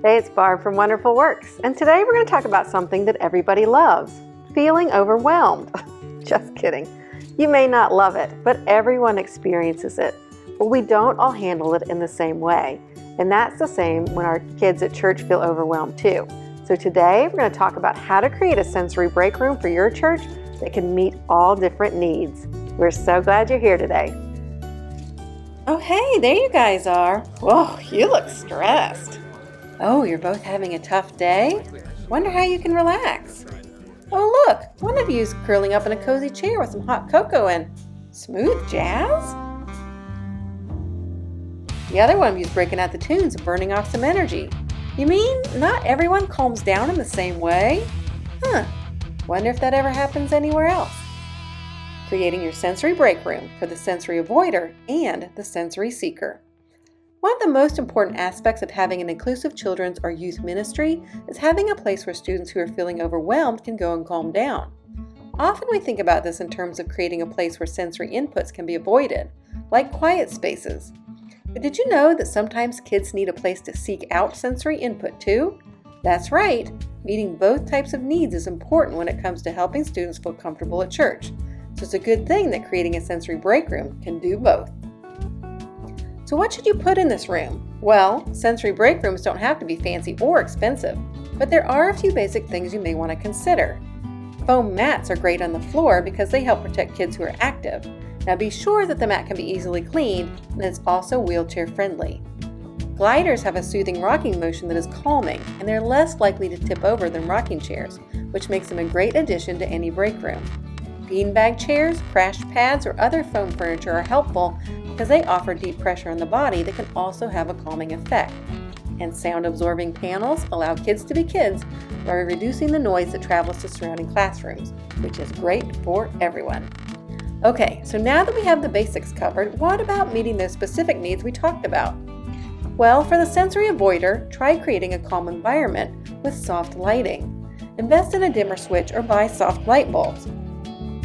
Hey, it's Barb from Wonderful Works, and today we're going to talk about something that everybody loves, feeling overwhelmed. Just kidding. You may not love it, but everyone experiences it. But we don't all handle it in the same way, and that's the same when our kids at church feel overwhelmed too. So today we're going to talk about how to create a sensory break room for your church that can meet all different needs. We're so glad you're here today. Oh, hey, there you guys are. Whoa, you look stressed. Oh, you're both having a tough day? Wonder how you can relax. Oh, look, one of you's curling up in a cozy chair with some hot cocoa and smooth jazz? The other one of you's breaking out the tunes and burning off some energy. You mean not everyone calms down in the same way? Wonder if that ever happens anywhere else. Creating your sensory break room for the sensory avoider and the sensory seeker. One of the most important aspects of having an inclusive children's or youth ministry is having a place where students who are feeling overwhelmed can go and calm down. Often we think about this in terms of creating a place where sensory inputs can be avoided, like quiet spaces. But did you know that sometimes kids need a place to seek out sensory input too? That's right, meeting both types of needs is important when it comes to helping students feel comfortable at church. So it's a good thing that creating a sensory break room can do both. So what should you put in this room? Well, sensory break rooms don't have to be fancy or expensive, but there are a few basic things you may want to consider. Foam mats are great on the floor because they help protect kids who are active. Now be sure that the mat can be easily cleaned and it's also wheelchair friendly. Gliders have a soothing rocking motion that is calming, and they're less likely to tip over than rocking chairs, which makes them a great addition to any break room. Beanbag chairs, crash pads, or other foam furniture are helpful because they offer deep pressure on the body that can also have a calming effect. And sound-absorbing panels allow kids to be kids by reducing the noise that travels to surrounding classrooms, which is great for everyone. Okay, so now that we have the basics covered, what about meeting those specific needs we talked about? Well, for the sensory avoider, try creating a calm environment with soft lighting. Invest in a dimmer switch or buy soft light bulbs.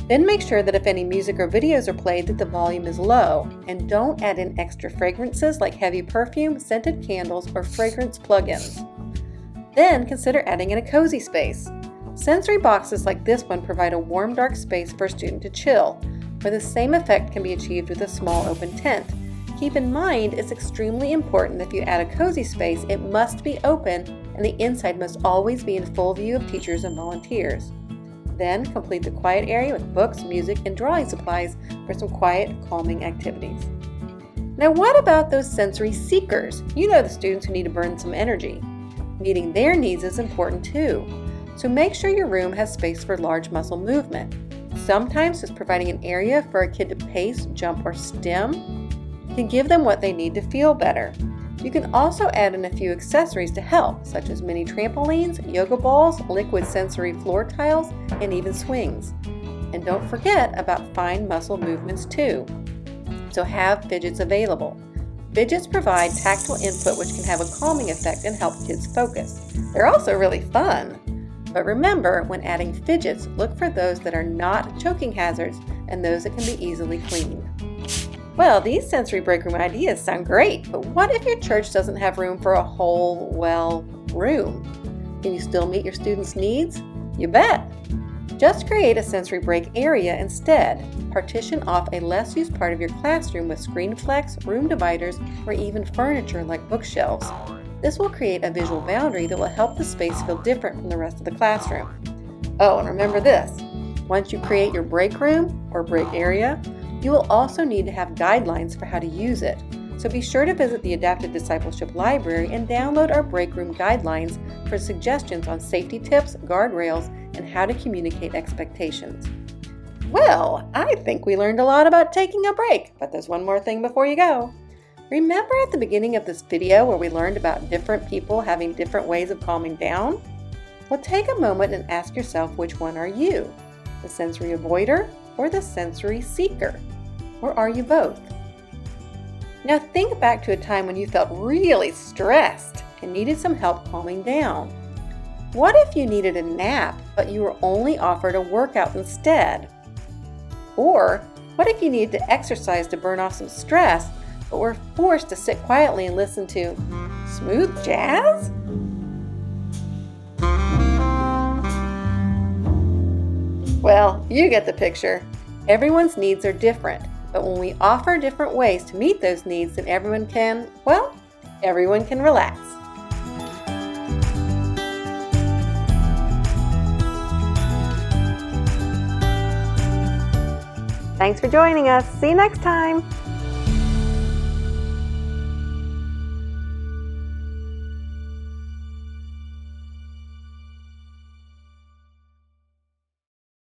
Then make sure that if any music or videos are played that the volume is low, and don't add in extra fragrances like heavy perfume, scented candles, or fragrance plugins. Then consider adding in a cozy space. Sensory boxes like this one provide a warm, dark space for a student to chill, where the same effect can be achieved with a small open tent. Keep in mind it's extremely important that if you add a cozy space, it must be open and the inside must always be in full view of teachers and volunteers. Then complete the quiet area with books, music, and drawing supplies for some quiet, calming activities. Now what about those sensory seekers? You know, the students who need to burn some energy. Meeting their needs is important too. So make sure your room has space for large muscle movement. Sometimes just providing an area for a kid to pace, jump, or stim can give them what they need to feel better. You can also add in a few accessories to help, such as mini trampolines, yoga balls, liquid sensory floor tiles, and even swings. And don't forget about fine muscle movements too. So have fidgets available. Fidgets provide tactile input which can have a calming effect and help kids focus. They're also really fun. But remember, when adding fidgets, look for those that are not choking hazards and those that can be easily cleaned. Well, these sensory break room ideas sound great, but what if your church doesn't have room for a whole, room? Can you still meet your students' needs? You bet! Just create a sensory break area instead. Partition off a less used part of your classroom with screen flex, room dividers, or even furniture like bookshelves. This will create a visual boundary that will help the space feel different from the rest of the classroom. Oh, and remember this. Once you create your break room or break area, you will also need to have guidelines for how to use it. So be sure to visit the Adaptive Discipleship Library and download our break room guidelines for suggestions on safety tips, guardrails, and how to communicate expectations. Well, I think we learned a lot about taking a break, but there's one more thing before you go. Remember at the beginning of this video where we learned about different people having different ways of calming down? Well, take a moment and ask yourself, which one are you? The sensory avoider or the sensory seeker? Or are you both? Now think back to a time when you felt really stressed and needed some help calming down. What if you needed a nap, but you were only offered a workout instead? Or what if you needed to exercise to burn off some stress, but were forced to sit quietly and listen to smooth jazz? Well, you get the picture. Everyone's needs are different, but when we offer different ways to meet those needs, then everyone can relax. Thanks for joining us. See you next time.